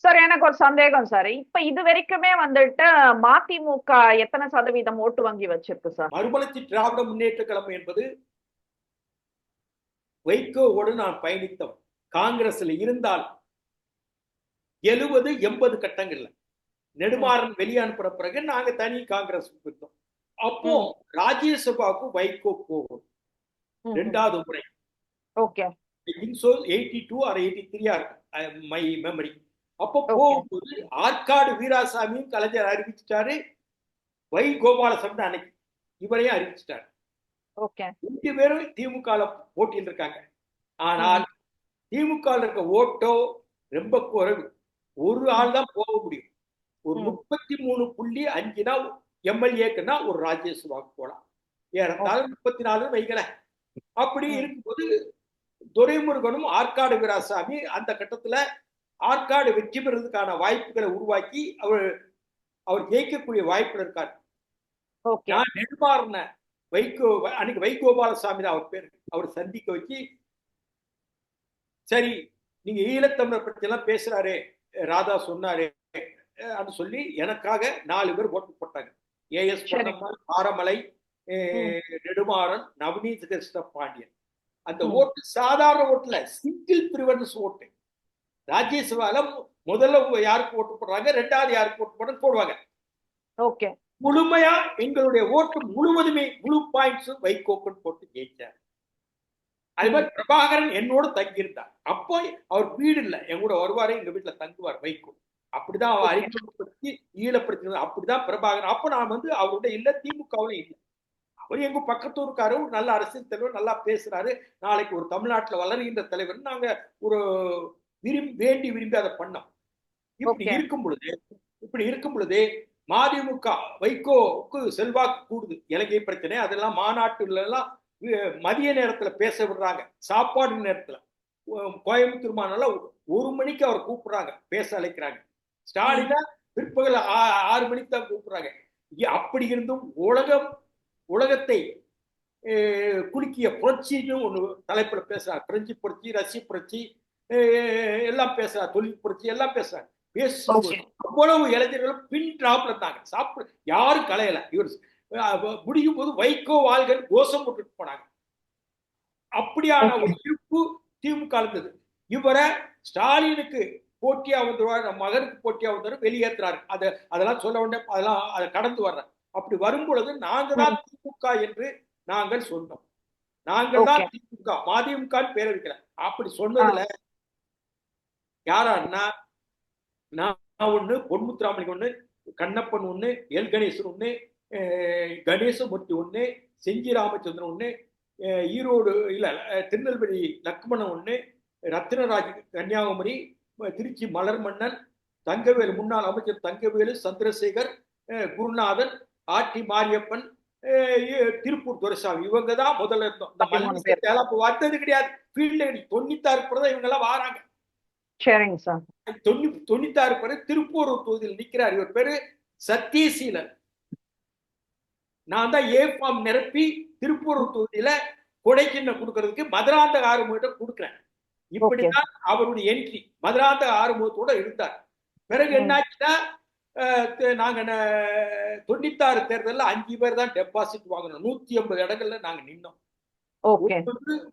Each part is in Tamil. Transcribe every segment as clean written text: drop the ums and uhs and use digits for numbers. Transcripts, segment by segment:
சார் எனக்கு ஒரு சந்தேகம் சார். இப்ப இது வரைக்குமே வந்துட்டு மதிமுக எத்தனை சதவீதம் ஓட்டு வங்கி வச்சிருக்கு சார்? மறுமலர்ச்சி திராவிட முன்னேற்ற கழகம் என்பது வைகோவோடு நான் பயணித்தோம். காங்கிரஸ்ல இருந்தால் 70-80 கட்டங்கள்ல நெடுமாறன் வெளியே அனுப்புற பிறகு நாங்க தனி காங்கிரஸ் இருந்தோம். அப்போ ராஜ்யசபாவுக்கு வைகோ போகும் ரெண்டாவது முறை. ஓகே. 82 or 83 my memory. அப்போ போகும்போது ஆற்காடு வீராசாமியும் கலைஞர் அறிவிச்சிட்டாரு, வை கோபாலசாமி அன்னைக்கு இவரையும் அறிவிச்சிட்டாரு. 2 பேரும் திமுக போட்டியில் இருக்காங்க. ஆனால் திமுக இருக்க ஓட்டோ ரொம்ப குறைவு. ஒரு ஆள் தான் போக முடியும். ஒரு 33.5 எம்எல்ஏக்குன்னா ஒரு ராஜ்யசபாவுக்கு போலாம். ஏறத்தாழ 34 வைக்கல. அப்படி இருக்கும்போது துரைமுருகனும் ஆற்காடு வீராசாமி அந்த கட்டத்துல ஆற்காடு வெற்றி பெறுவதற்கான வாய்ப்புகளை உருவாக்கி அவர் ஜெயிக்கக்கூடிய வாய்ப்புல இருக்காரு. நான் நெடுமாறன அன்னைக்கு வைகோபாலசாமி தான் அவர் பேரு. அவர் சந்திக்க வச்சு, சரி நீங்க ஈழத்தமிழர் பற்றி எல்லாம் பேசுறாரு ராதா சொன்னாரு சொல்லி எனக்காக 4 பேர் ஓட்டு போட்டாங்க. ஏஎஸ் பொன்னம்மாள், ஆரமலை, நெடுமாறன், நவநீத கிருஷ்ண பாண்டியன். அந்த ஓட்டு சாதாரண ஓட்டுல சிங்கிள் பிரிவரன்ஸ் ஓட்டு. ராஜ்யசபால முதல்ல யாருக்கு ஓட்டு போடுறாங்க, ரெண்டாவது யாருக்கு ஓட்டு போடுவாங்க. முழுமையா எங்களுடைய ஓட்டு முழுவதுமே முழு பாயிண்ட்ஸ் வைகோக்குன்னு போட்டு ஜெயிச்சார். அது மாதிரி பிரபாகரன் என்னோட தங்கியிருந்தார். அப்போ அவர் வீடு இல்லை, என் கூட வருவாரு, எங்க வீட்டுல தங்குவார் வைகோ. அப்படிதான் அவர் அறிமுகப்படுத்தி ஈழப்படுத்தினது. அப்படிதான் பிரபாகரன். அப்போ நான் அவருடைய இல்ல, திமுகவுல இல்லை. அவர் எங்க பக்கத்தூருக்காரு, ஒரு நல்ல அரசியல் தலைவர், நல்லா பேசுறாரு, நாளைக்கு ஒரு தமிழ்நாட்டில் வளர்கின்ற தலைவர் நாங்க ஒரு விரும்பி அதை பண்ணோம். இப்படி இருக்கும் பொழுது மதிமுக வைகோவுக்கு செல்வாக்கு கூடுது. இலங்கை பிரச்சனை அதெல்லாம் மாநாட்டுல எல்லாம் மதிய நேரத்துல பேச விடுறாங்க, சாப்பாடு நேரத்துல. கோயம்புத்தூர் மாநாள 1 மணிக்கு அவர் கூப்பிடுறாங்க, பேச அழைக்கிறாங்க. ஸ்டாலினா பிற்பகல் 6 மணிக்கு தான் கூப்பிடுறாங்க. அப்படி இருந்தும் உலகத்தை குலுக்கிய புரட்சின்னு ஒண்ணு தலைப்புல பேசுறாங்க. பிரெஞ்சு புரட்சி, ரஷ்ய புரட்சி எல்லாம் பேசுறாங்க, தொழில் புரட்சி எல்லாம் பேசுறாங்க. அவ்வளவு இளைஞர்களும் பின் டிராப்ல இருந்தாங்க. சாப்பிட யாரும் கலையல. இவர் முடியும் போது வைகோ வாழ்கள் கோஷம் போட்டுட்டு போனாங்க. அப்படியான ஒரு இருப்பு திமுக இருந்தது. இவரை ஸ்டாலினுக்கு போட்டியா வந்துருவார், மகனுக்கு போட்டியா வந்துரு, வெளியேற்றுறாரு. அதெல்லாம் சொல்ல வேண்டிய, அதெல்லாம் அதை கடந்து வர்றேன். அப்படி வரும் பொழுது நாங்க தான் திமுக என்று நாங்கள் சொன்னோம். நாங்கள் தான் திமுக, மதிமுக பேர் வைக்கிறேன். அப்படி சொன்னதுல யாரான்னா, நான் ஒண்ணு, பொன்முத்துராமலிங்க ஒண்ணு, கண்ணப்பன் ஒண்ணு, எல் கணேசன் ஒண்ணு, கணேசமூர்த்தி ஒண்ணு, செஞ்சி ராமச்சந்திரன் ஒண்ணு, ஈரோடு இல்ல திருநெல்வேலி லக்மணன் ஒண்ணு, ரத்னராஜ் கன்னியாகுமரி, திருச்சி மலர்மன்னன், தங்கவேலு முன்னாள் அமைச்சர் தங்கவேலு, சந்திரசேகர், குருநாதன், ஆர்டி மாரியப்பன், திருப்பூர் துரைசாமி, இவங்க தான் முதல்ல இருந்தோம். இந்த வந்தது கிடையாது. ஃபீல்ட்ல 96% இவங்க எல்லாம் வாராங்க. 96% திருப்பூர் தொகுதியில் நிற்கிறார். இவர் பேரு சத்தியசீலன். நான் தான் ஏ ஃபார்ம் நிரப்பி திருப்பூர் தொகுதியில கொடைக்கிண்ண கொடுக்கறதுக்கு மதுராந்த ஆறுமுகத்தை கொடுக்குறேன். இப்படிதான் அவருடைய என்ட்ரி. மதுராந்த ஆறுமுகத்தோட இருந்தார். பிறகு என்னாச்சுன்னா, நாங்க 96 தேர்தலில் 5 பேர் தான் டெபாசிட் வாங்கணும். 150 இடங்கள்ல நாங்க நின்னோம்.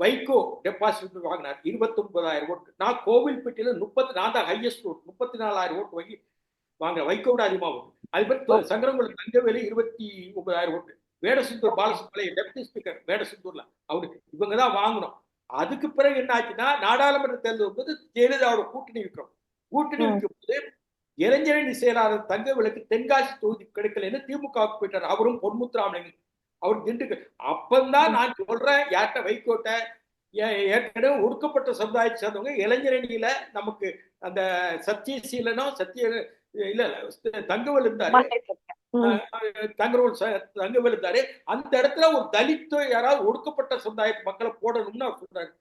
வைகோ டெபாசிட் வாங்கினார் 29,000 ஓட்டு. நான் கோவில்பட்டியில நான் தான் ஹையஸ்ட் ஓட்டு 34,000 ஓட்டு வாங்க. வைகோட அதிகமா ஓட்டு. அது மாதிரி சங்கரங்குளம் தங்கவேலு 29,000 ஓட்டு. வேடசுந்தூர் பாலசுப்ரமணியம் டெப்டி ஸ்பீக்கர் வேடசுந்தூர்ல இவங்க தான் வாங்கணும். அதுக்கு பிறகு என்ன ஆச்சுன்னா, நாடாளுமன்ற தேர்தல் வந்து ஜெயலலிதாவோட கூட்டணி வைக்கிறோம். கூட்டணி வைக்கும் போது இளைஞரணி செயலாளர் தங்கவேலுக்கு தென்காசி தொகுதி கிடைக்கலன்னு திமுகவுக்கு போயிட்டார். அவரும் பொன்முத்துராமலிங்கம், அவர் திண்டுக்கல். அப்பந்தான் நான் சொல்றேன், யார்கிட்ட வைகோட்ட ஏற்கனவே ஒடுக்கப்பட்ட சமுதாயத்தை சேர்ந்தவங்க இளைஞரணியில நமக்கு அந்த சத்தியசீலனோ தங்கவேல் இருந்தாரு, தங்கவேல் இருந்தாரு. அந்த இடத்துல ஒரு தலித் யாராவது ஒடுக்கப்பட்ட சமுதாய மக்களை போடணும்னு அவர் சொல்றாரு.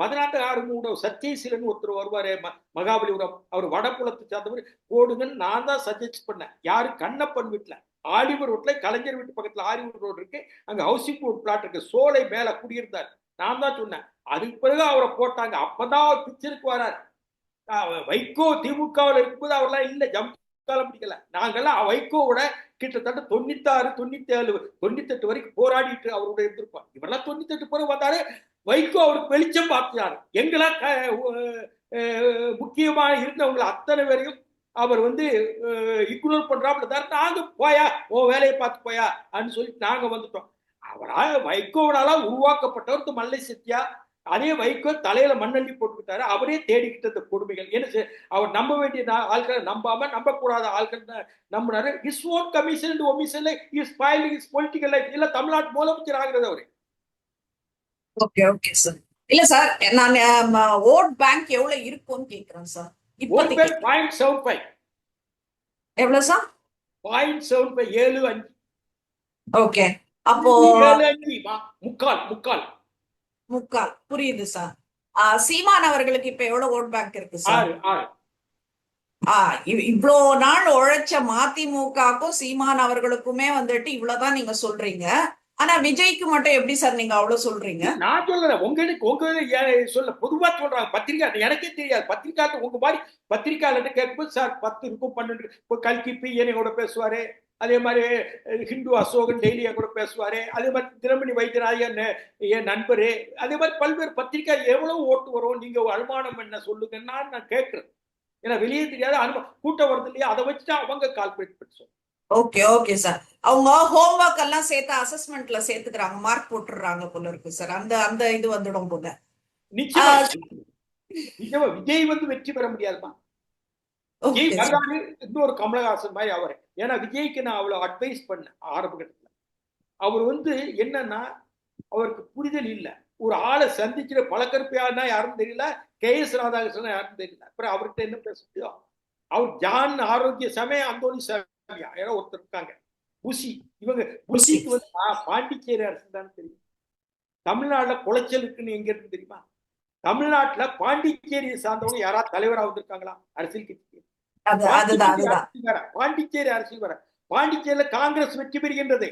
பதினாட்டு ஆறு சத்தியசீலன் ஒருத்தர் வருவாரு மகாபலிபுரம், அவர் வடபுலத்தை சார்ந்தவர், போடுங்கன்னு நான் தான் சஜெஸ்ட் பண்ணேன். யாரு? கண்ணப்பன் வீட்டுல, ஆலிவர் ரோட்ல, கலைஞர் வீட்டு பக்கத்துல ஆலிவர் ரோடு இருக்கு, அங்க ஹவுசிங் போர்ட் பிளாட் இருக்கு, சோலை மேல குடியிருந்தார். நான் தான் சொன்னேன். அதுக்கு பிறகு அவரை போட்டாங்க. அப்பதான் அவர் பிக்சருக்கு வராரு. வைகோ திமுகவில் இருக்கும்போது அவர்லாம் இல்ல ஜம்காலம் பிடிக்கல. நாங்கெல்லாம் வைகோவோட கிட்டத்தட்ட 96, 97, 98 வரைக்கும் போராடிட்டு அவருடைய இருந்திருப்போம். இவரெல்லாம் 98 பிறகு வந்தாரு. வைகோ அவருக்கு வெளிச்சம் பார்த்தாரு. எங்களா முக்கியமா இருந்தவங்களை அத்தனை பேரையும் அவர் வந்து இக்னோர் பண்றாப்புல இருந்தாரு. நாங்க போயா ஓ வேலையை பார்த்து போயா அப்படின்னு சொல்லிட்டு நாங்க வந்துட்டோம். அவரால் வைகோவனால உருவாக்கப்பட்டவர் மல்லை சத்யா. அதே வைகோ தலையில மண்ணள்ளி போட்டுக்கிட்டாரு. அவரே தேடிக்கிட்ட இந்த கொடுமைகள் என்ன அவர் நம்ப வேண்டிய ஆட்களை நம்பாம நம்பக்கூடாத ஆட்கள் நம்பினாரு. இஸ் ஓன் கமிஷன் ஒமிஷன்ல his spoiling his political life. இல்ல தமிழ்நாட்டு முதலமைச்சர் ஆகிறது அவரு. Okay okay sir. இல்ல சார் நான் ஓட் பேங்க் எவ்வளவு இருக்கும்னு கேக்குறேன் சார். Vote bank 0.75. எவ்வளவு சார்? 0.75 75. ஓகே. அப்போ 75 முக்கால் புரியுது சார். சீமான் அவர்களுக்கு இப்ப எவ்வளவு ஓட் பேங்க் இருக்கு சார்? 6. இவ்வளோ நாள் உழைச்ச மதிமுகவுக்கும் சீமான் அவர்களுக்குமே வந்துட்டு இவ்வளவுதான் நீங்க சொல்றீங்க. ஆனா விஜய்க்கு மட்டும் எப்படி சார் நீங்க அவ்வளவு சொல்றீங்க? நான் சொல்றேன் உங்களுக்கு சொல்ல பொதுவா சொல்றாங்க. பத்திரிகை எனக்கே தெரியாது. பத்திரிகை உங்க மாதிரி பத்திரிகையாளர் கேட்கும்போது சார் 10 இருக்கும் 12 கல்கி பிஎன் கூட பேசுவாரு. அதே மாதிரி ஹிந்து அசோகன் டெய்லியா கூட பேசுவாரு. அதே மாதிரி திரமணி வைத்தியராஜன் என் நண்பரு. அதே மாதிரி பல்வேறு பத்திரிகை எவ்வளவு ஓட்டு வரும் நீங்க அனுமானம் என்ன சொல்லுங்கன்னா நான் கேட்கிறேன். ஏன்னா வெளியே தெரியாத கூட்டம் வருது இல்லையா, அதை வச்சுட்டு அவங்க கால்குலேட் பண்ணி சொல்லுங்க. Okay okay sir. அவங்க ஹோம்ஒர்க் எல்லாம் சேர்த்து அசஸ்மெண்ட்ல சேர்த்துக்கிறாங்க, மார்க் போட்டுறாங்க போல இருக்கு சார். அந்த இது வந்துடும் போல. நிச்சயமா விஜய் வந்து வெற்றி பெற முடியாதுமா. விஜய் வந்தாரு இன்னொரு கமலஹாசன் மாதிரி அவரை. ஏன்னா விஜய்க்கு நான் அவ்வளவு அட்வைஸ் பண்ணேன் ஆரம்ப கட்டத்துல. அவர் வந்து என்னன்னா அவருக்கு புரிதல் இல்லை. ஒரு ஆளை சந்திக்கிற பழக்கற்பியாருன்னா யாரும் தெரியல, KS ராதாகிருஷ்ணன் யாரும் தெரியல. அப்புறம் அவர்கிட்ட என்ன பேச முடியும்? அவர் ஜான் ஆரோக்கிய சமயம் அந்தோனி சாமியா யாரோ ஒருத்தர் இருக்காங்க புசி. இவங்க புசிக்கு வந்து பாண்டிச்சேரி அரசு தான் தெரியும். தமிழ்நாட்டுல குளைச்சல் இருக்குன்னு எங்க இருக்கு தெரியுமா? தமிழ்நாட்டுல பாண்டிச்சேரியை சார்ந்தவங்க யாராவது தலைவராக வந்திருக்காங்களா அரசியல் கட்சிக்கு? பாண்டிச்சேரி அரசியல் வர. பாண்டிச்சேரியில காங்கிரஸ் வெற்றி பெறுகின்றது.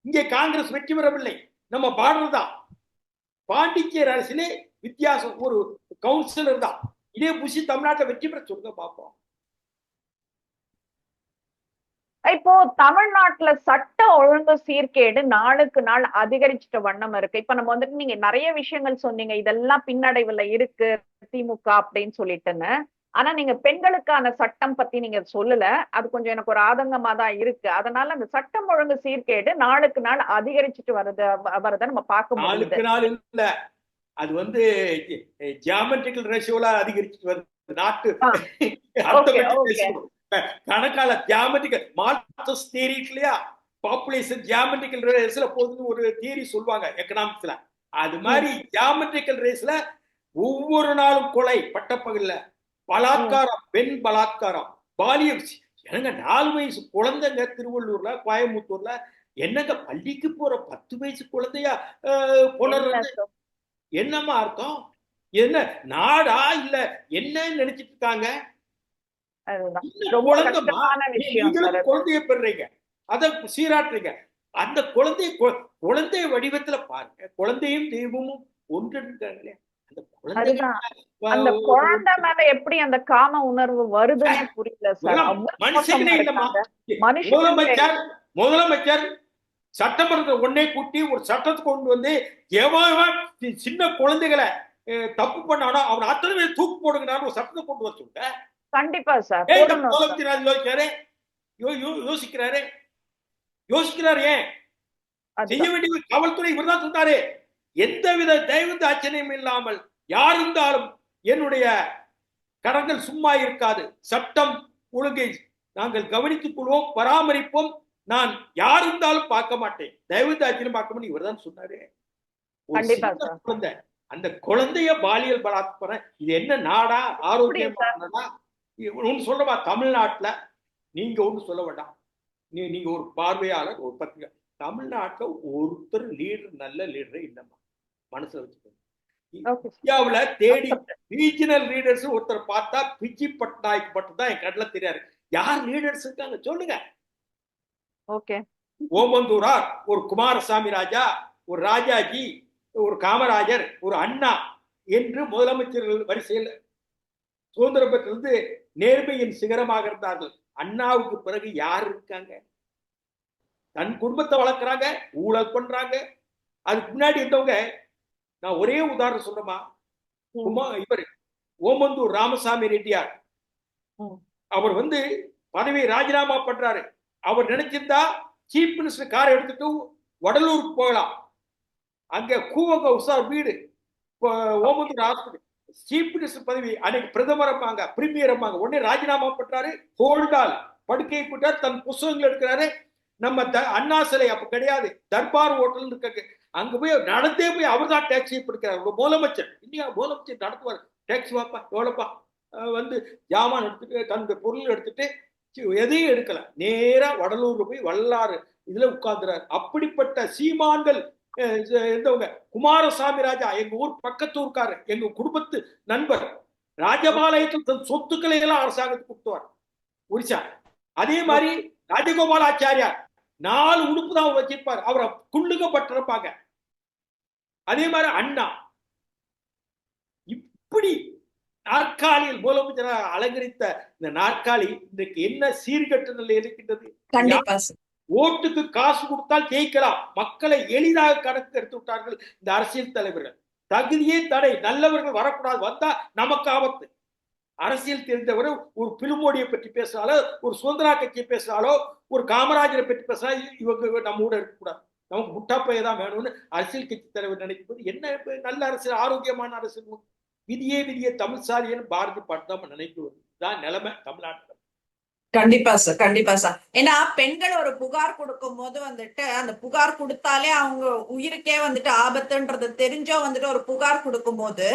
இங்கே காங்கிரஸ் வெற்றி பெறவில்லை. நம்ம பார்டர் தான். பாண்டிச்சேரி அரசியலே வித்தியாசம். ஒரு கவுன்சிலர் தான். இதே புசி தமிழ்நாட்டை வெற்றி பெற சொல்லுங்க பார்ப்போம். இப்போ தமிழ்நாட்டுல சட்ட ஒழுங்கு சீர்கேடு நாளுக்கு நாள் அதிகரிச்சுட்ட வண்ணம் இருக்கு. இப்ப நம்ம வந்துட்டு நீங்க நிறைய விஷயங்கள் சொன்னீங்க, இதெல்லாம் பின்னடைவுல இருக்கு திமுக அப்படின்னு சொல்லிட்டுன்னு. ஆனா நீங்க பெண்களுக்கான சட்டம் பத்தி நீங்க சொல்லல. அது கொஞ்சம் எனக்கு ஒரு ஆதங்கமா தான் இருக்கு. அதனால அந்த சட்டம் ஒழுங்கு சீர்கேடு நாளுக்கு நாள் அதிகரிச்சுட்டு வரத நம்ம பார்க்க முடியுது. நாளுக்கு நாள் இல்ல, அது வந்து ஜியாமெட்ரிக்கல் ரேஷியோல அதிகரிச்சுட்டு வருது. நாட்டு கணக்கால ஜியாமெட்ரிக்கல் மார்க்ஸ் தியரி இல்லையா, பாப்புலேஷன் ஜியாமெட்ரிக்கல் ரேஸ்ல போகுதுன்னு ஒரு தியரி சொல்லுவாங்க எக்கனாமிக்ஸ்ல. அது மாதிரி ஜியாமெட்ரிக்கல் ரேஸ்ல ஒவ்வொரு நாளும் கொலை, பட்டப்பகல்ல பலாத்காரம், பெண் பலாத்காரம், பாலியம். என்னங்க 4 வயசு குழந்தைங்க திருவள்ளூர்ல கோயம்புத்தூர்ல என்னங்க பள்ளிக்கு போற 10 வயசு குழந்தையா புணர்றது என்னமா அர்த்தம்? என்ன நாடா இல்ல என்ன நினைச்சிட்டு இருக்காங்க? குழந்தைய பெறீங்க, அதை சீராட்டுறீங்க. அந்த குழந்தை வடிவத்துல பாருங்க. குழந்தையும் தெய்வமும் ஒன்று இருக்காங்களே. அந்த குழந்தை மேல எப்படி அந்த காம உணர்வு வருதுன்னே புரியல சார். மனுஷனே இல்லம்மா. முதலமைச்சர் சட்டமன்றத்தை ஒன்னே கூட்டி ஒரு சட்டத்தை கொண்டு வந்து எவன் சின்ன குழந்தைகளை தப்பு பண்ணானோ அவன் அத்தனை தூக்கு போடுங்கன்னு ஒரு சட்டத்தை கொண்டு வர சொல்லுங்க. கண்டிப்பா சார். யோசிக்கிறாரு ஏன் செய்ய வேண்டிய காவல்துறை இவர்தான் சொன்னாரு. எந்தவித தயவு தாட்சணியம் இல்லாமல் யார் இருந்தாலும் என்னுடைய கரங்கள் சும்மா இருக்காது. சட்டம் ஒழுங்கை நாங்கள் கவனித்துக் கொள்வோம், பராமரிப்போம். நான் யார் இருந்தாலும் பார்க்க மாட்டேன், தயவு தாட்சணியம் பார்க்க முடியும் இவர் தான் சொன்னாரு. குழந்தை, அந்த குழந்தைய பாலியல் பலாத்காரம். இது என்ன நாடா? ஆரோக்கியமா ஒண்ணு சொல்றவா தமிழ்நாட்டுல நீங்க ஒண்ணு சொல்ல வேண்டாம். நீங்க ஒரு பார்வையாளர், ஒரு பத்திரிகை. தமிழ்நாட்டுல ஒருத்தர் லீடர், நல்ல லீடரே இல்லம்மா, மனசுல வச்சுக்கோங்க. இந்தியாவுல தேடி ரீஜனல் லீடர்ஸ் ஒருத்தர் பார்த்தா பிஜி பட்நாயக் மட்டும் தான் என் கண்ணுல தெரியாது. யார் லீடர்ஸ் இருக்காங்க சொல்லுங்க. ஓமந்தூரார், ஒரு குமாரசாமி ராஜா, ஒரு ராஜாஜி, ஒரு காமராஜர், ஒரு அண்ணா என்று முதலமைச்சர்கள் வரிசையில் சுதந்திரம் பெற்றிருந்து நேர்மையின் சிகரமாக இருந்தார்கள். அண்ணாவுக்கு பிறகு யார் இருக்காங்க? தன் குடும்பத்தை வளர்க்குறாங்க, ஊழல் பண்றாங்க. அதுக்கு முன்னாடி இருந்தவங்க, நான் ஒரே உதாரணம் சொல்றேமா, இவர் ஓமந்தூர் ராமசாமி ரெட்டியார், அவர் பதவியை ராஜினாமா பண்றாரு. அவர் நினைச்சிருந்தா சீஃப் மினிஸ்டர் காரை எடுத்துட்டு வடலூருக்கு போகலாம். அங்க கூவங்க உசார் வீடு, ஓமந்தூர் ஹாஸ்பிட்டல், சீஃப் மினிஸ்டர் பதவி அன்னைக்கு பிரதமர் அம்மாங்க, பிரீமியர் அம்மாங்க. உடனே ராஜினாமா பண்றாரு. ஹோல்டால் படுக்கையை கூட்டார், தன் புத்தகங்கள் எடுக்கிறாரு. நம்ம அண்ணா சிலை அப்ப கிடையாது, தர்பார் ஹோட்டல் இருக்கு, அங்க போய் நடந்தே போய் அவர் தான் டாக்ஸி பிடிக்கிறார். முதலமைச்சர், இந்தியா முதலமைச்சர் நடத்துவார். டாக்ஸி வாப்பா எவ்வளோப்பா, ஜாமான் எடுத்துட்டு தன்னுடைய பொருள் எடுத்துட்டு எதையும் எடுக்கல, நேரா வடலூர்ல போய் வல்லாறு இதுல உட்கார்ந்துறாரு. அப்படிப்பட்ட சீமான்கள் இருந்தவங்க. குமாரசாமி ராஜா எங்க ஊர் பக்கத்தூர்காரர், எங்க குடும்பத்து நண்பர், ராஜபாளையத்தில் தன் சொத்துக்களை எல்லாம் அரசாங்கத்துக்கு கொடுத்துவார் ஒரிசா. அதே மாதிரி ராஜகோபாலாச்சாரியார் 4 உடுப்பு தான் வச்சிருப்பார், அவரை குள்ளுகப்பட்டிருப்பாங்க. அதே மாதிரி அண்ணா இப்படி நாற்காலியில் முதலமைச்சராக அலங்கரித்த இந்த நாற்காலி இன்றைக்கு என்ன சீர்கட்ட நிலை இருக்கின்றது. ஓட்டுக்கு காசு கொடுத்தால் ஜெயிக்கலாம், மக்களை எளிதாக கணக்கு எடுத்து விட்டார்கள் இந்த அரசியல் தலைவர்கள். தகுதியே தடை, நல்லவர்கள் வரக்கூடாது, வந்தா நமக்கு ஆபத்து. அரசியல் தெரிந்தவர் ஒரு பிலுமோடியை பற்றி பேசினாலோ, ஒரு சுதந்திரா கட்சியை பேசினாலோ, ஒரு காமராஜரை பற்றி பேசினாலும் இவங்க நம்ம கூட இருக்கக்கூடாது, நமக்கு முட்டாப்பையை தான் வேணும்னு அரசியல் கட்சி தலைவர் நினைக்கும் போது என்ன நல்ல அரசியல், ஆரோக்கியமான அரசியல்? விதியே விதியே தமிழ்சாலின்னு பாரதி பாட்டு தான் நினைக்குவது தான் நிலைமை தமிழ்நாட்டில். கண்டிப்பா சார், கண்டிப்பா சார். ஏன்னா பெண்கள் ஒரு புகார் கொடுக்கும் போது அந்த புகார் கொடுத்தாலே அவங்க உயிருக்கே ஆபத்துன்றது தெரிஞ்சோ ஒரு புகார் கொடுக்கும் போது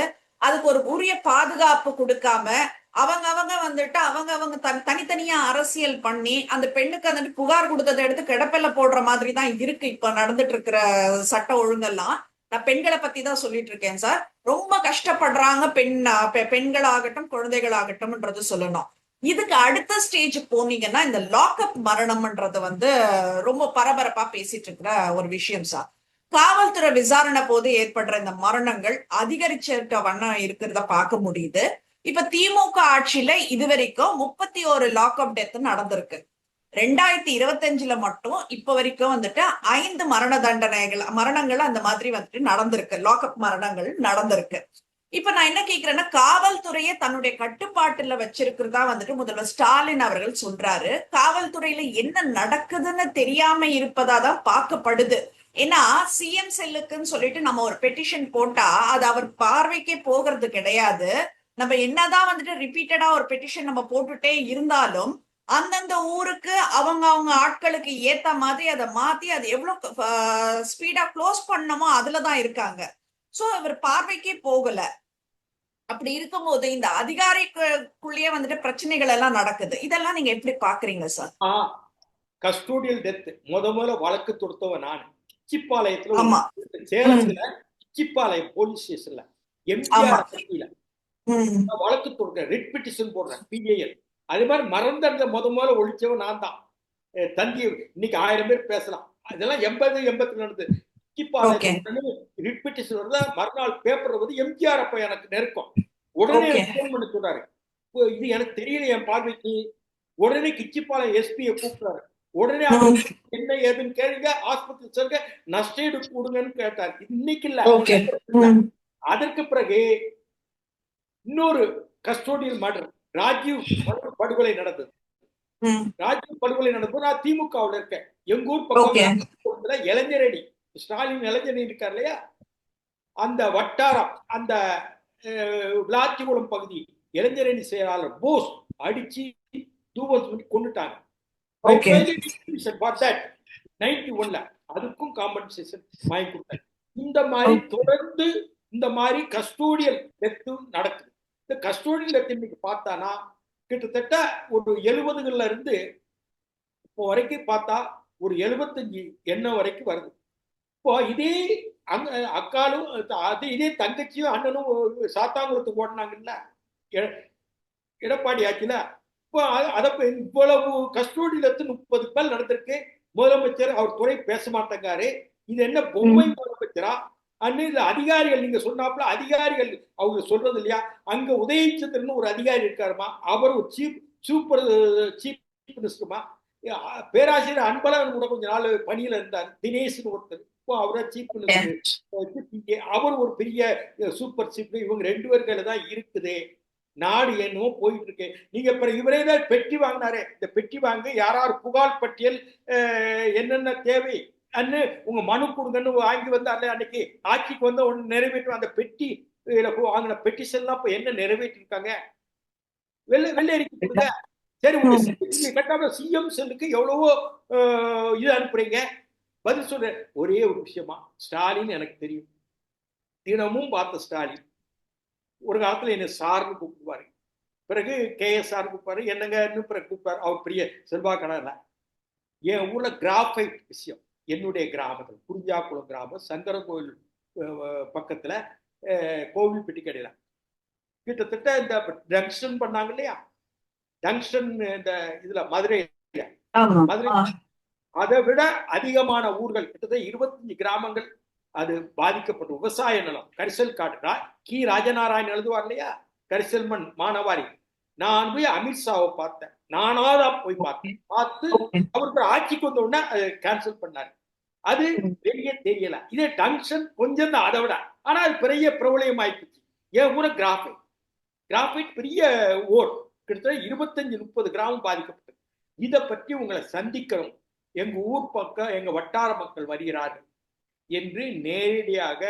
அதுக்கு ஒரு உரிய பாதுகாப்பு கொடுக்காம அவங்க தனித்தனியா அரசியல் பண்ணி அந்த பெண்ணுக்கு புகார் கொடுத்ததை எடுத்து கிடப்பில போடுற மாதிரி தான் இருக்கு இப்ப நடந்துட்டு இருக்கிற சட்ட ஒழுங்கெல்லாம். நான் பெண்களை பத்தி தான் சொல்லிட்டு இருக்கேன் சார். ரொம்ப கஷ்டப்படுறாங்க பெண்களாகட்டும் குழந்தைகளாகட்டும்ன்றது சொல்லணும். இதுக்கு அடுத்த ஸ்டேஜ் போனீங்கன்னா இந்த லாக்அப் மரணம்ன்றது ரொம்ப பரபரப்பா பேசிட்டு இருக்கிற ஒரு விஷயம் சார். காவல்துறை விசாரணை போது ஏற்படுற இந்த மரணங்கள் அதிகரிச்சிருக்க வண்ணம் இருக்கிறத பார்க்க முடியுது. இப்ப திமுக ஆட்சியில இதுவரைக்கும் 31 லாக்அப் டெத் நடந்திருக்கு. 2025 மட்டும் இப்ப வரைக்கும் 5 மரணங்கள் அந்த மாதிரி நடந்திருக்கு, லாக்அப் மரணங்கள் நடந்திருக்கு. இப்ப நான் என்ன கேக்குறேன்னா, காவல்துறையை தன்னுடைய கட்டுப்பாட்டுல வச்சிருக்கிறதா முதல்வர் ஸ்டாலின் அவர்கள் சொல்றாரு. காவல்துறையில என்ன நடக்குதுன்னு தெரியாம இருப்பதாதான் பார்க்கப்படுது. ஏன்னா சிஎம் செல்லுக்குன்னு சொல்லிட்டு நம்ம ஒரு பெட்டிஷன் போட்டா அது அவர் பார்வைக்கே போகிறது கிடையாது. நம்ம என்னதான் ரிப்பீட்டடா ஒரு பெட்டிஷன் நம்ம போட்டுட்டே இருந்தாலும் அந்தந்த ஊருக்கு அவங்க ஆட்களுக்கு ஏத்த மாதிரி அதை மாத்தி அது எவ்வளவு ஸ்பீடா க்ளோஸ் பண்ணணுமோ அதுலதான் இருக்காங்க. சோ இவர் பார்வைக்கே போகல. அப்படி இருக்கும்போது இந்த அதிகாரிக்குள்ளேயே பிரச்சனைகள் எல்லாம் நடக்குது. இதெல்லாம் நீங்க எப்படி பாக்குறீங்க சார்? கஸ்டோடியல் டெத் முதல்ல வழக்கு தொடுத்தவன் நான் கிச்சிப்பாளையத்துல, சேலத்துல கிச்சிப்பாளையம் போலீஸ் ஸ்டேஷன்ல எம்ஜிஆர் வழக்கு தொடுக்க ரெட் பெட்டிஷன் போடுறேன் பிஏஎல். அதே மாதிரி மறந்த முதல்ல ஒழிச்சவன் நான் தான். தந்தி இன்னைக்கு 1000 பேர் பேசலாம், அதெல்லாம் 80 நடந்தது. மறுநாள் பேப்பர் எம்ஜிஆர் அப்ப எனக்கு நெருக்கம். உடனே போன் பண்ணி சொல்றாரு, இது எனக்கு தெரியல என் பார்வைக்கு. உடனே கிச்சிப்பாளையம் எஸ்பியை கூப்பிடுறாரு. உடனே என்ன ஏதுன்னு கேளுங்க, ஆஸ்பத்திரி சொல்லுங்க, நஷ்டீடு கொடுங்கன்னு கேட்டார். இன்னைக்கு இல்ல, அதற்கு பிறகு இன்னொரு கஸ்டோடியல் மர்டர், ராஜீவ் படுகொலை நடந்தது. ராஜீவ் படுகொலை நடந்தது நான் திமுகவில் இருக்கேன். எங்க ஊர் பக்கம் இளைஞரணி, ஸ்டாலின் இளைஞரணி இருக்கார் இல்லையா, அந்த வட்டாரம், அந்த விளாச்சிகுளம் பகுதி இளைஞரணி செயலாளர் போஸ் அடிச்சு தூபம் கொண்டுட்டாங்க. 91ல அதுக்கும் காம்பன்சேஷன் வாங்கி கொடுத்தாங்க. இந்த மாதிரி தொடர்ந்து இந்த மாதிரி கஸ்டோடியல் டெத்து நடக்குது. இந்த கஸ்டோடியல் டெத் இன்னைக்கு பார்த்தானா கிட்டத்தட்ட ஒரு 70கள்ல இருந்து இப்போ வரைக்கும் பார்த்தா ஒரு 75 எண்ணம் வரைக்கும் வருது. இப்போ இதே அக்காலும் இதே தங்கச்சியும் அண்ணனும் சாத்தாங்குளத்துக்கு ஓடினாங்கல்ல எடப்பாடி ஆட்சியில. இப்போ இவ்வளவு கஸ்டோடியல் 30 பேர் நடந்திருக்கு. முதலமைச்சர் அவர் துறை பேச மாட்டேங்காரு. இது என்ன பொம்மை முதலமைச்சரா? அன்னு இந்த அதிகாரிகள் நீங்க சொன்னாப்புல அதிகாரிகள் அவங்க சொல்றது இல்லையா, அங்க உதயச்சந்திரன் ஒரு அதிகாரி இருக்காருமா, அவர் ஒரு சீஃப் மினிஸ்டருமா. பேராசிரியர் அன்பழகன் கூட கொஞ்ச நாள் பணியில இருந்தார், தினேஷ்னு ஒருத்தர், இப்போ அவரை சீஃப் மினிஸ்டர். அவர் ஒரு பெரிய சூப்பர் சீஃப். இவங்க 2 பேர் கையில தான் இருக்குது நாடு, என்னவோ போயிட்டு இருக்கு. நீங்க அப்புறம் இவரே தான் பெட்டி வாங்கினாரே, இந்த பெட்டி வாங்க யார் புகார் பட்டியல் என்னென்ன தேவை அன்னு உங்க மனு கொடுங்கன்னு வாங்கி வந்தார்ல அன்னைக்கு, ஆட்சிக்கு வந்து ஒண்ணு நிறைவேற்றும் அந்த பெட்டி வாங்கின பெட்டிஷன் எல்லாம் இப்ப என்ன நிறைவேற்றிருக்காங்க, வெள்ளை அறிக்கை கொடுங்க. சரி, உங்க கட்டாம சிஎம் செல்லுக்கு எவ்வளவோ இது அனுப்புறீங்க, பதில் சொல்ற. ஒரே ஒரு விஷயமா, ஸ்டாலின் எனக்கு தெரியும், தினமும் பார்த்த ஸ்டாலின். ஒரு காலத்துல என்ன சார்னு கூப்பிடுவாரு, பிறகு KSR கூப்பிடுவாரு, என்னங்கன்னு பிறகு கூப்பிட்டாரு. அவர் பெரிய செல்வாக்கடல. என் ஊர்ல கிராஃபைட் விஷயம், என்னுடைய கிராமத்தில் குறிஞ்சாக்குளம் கிராமம், சங்கர கோயில் பக்கத்துல கோவில்பட்டி கடையில கிட்டத்தட்ட இந்த ஜங்ஷன் பண்ணாங்க இல்லையா, ஜங்ஷன் இந்த இதுல மதுரையில, மதுரை அதை விட அதிகமான ஊர்கள் கிட்டத்தட்ட 25 கிராமங்கள் அது பாதிக்கப்பட்ட விவசாய நிலம், கரிசல் காடு. ராஜநாராயணன் எழுதுவார் இல்லையா, கரிசல் மண் மானவாரி. நான் போய் அமித்ஷாவை பார்த்தேன், நானாதான் போய் பார்த்து அவருக்கு ஆட்சிக்கு வந்த உடனே கேன்சல் பண்ணாரு. அது வெளியே தெரியல. இதே ஜங்ஷன் கொஞ்சம் தான், அதை விட. ஆனா அது பெரிய பிரபலயம் ஆயிடுச்சு. என் ஊர கிராஃபைட் பெரிய ஓர், கிட்டத்தட்ட 25-30 கிராமம் பாதிக்கப்பட்டது. இதை பற்றி உங்களை சந்திக்கிறோம், எங்க ஊர் பக்கம் எங்க வட்டார மக்கள் வருகிறார்கள் என்று நேரடியாக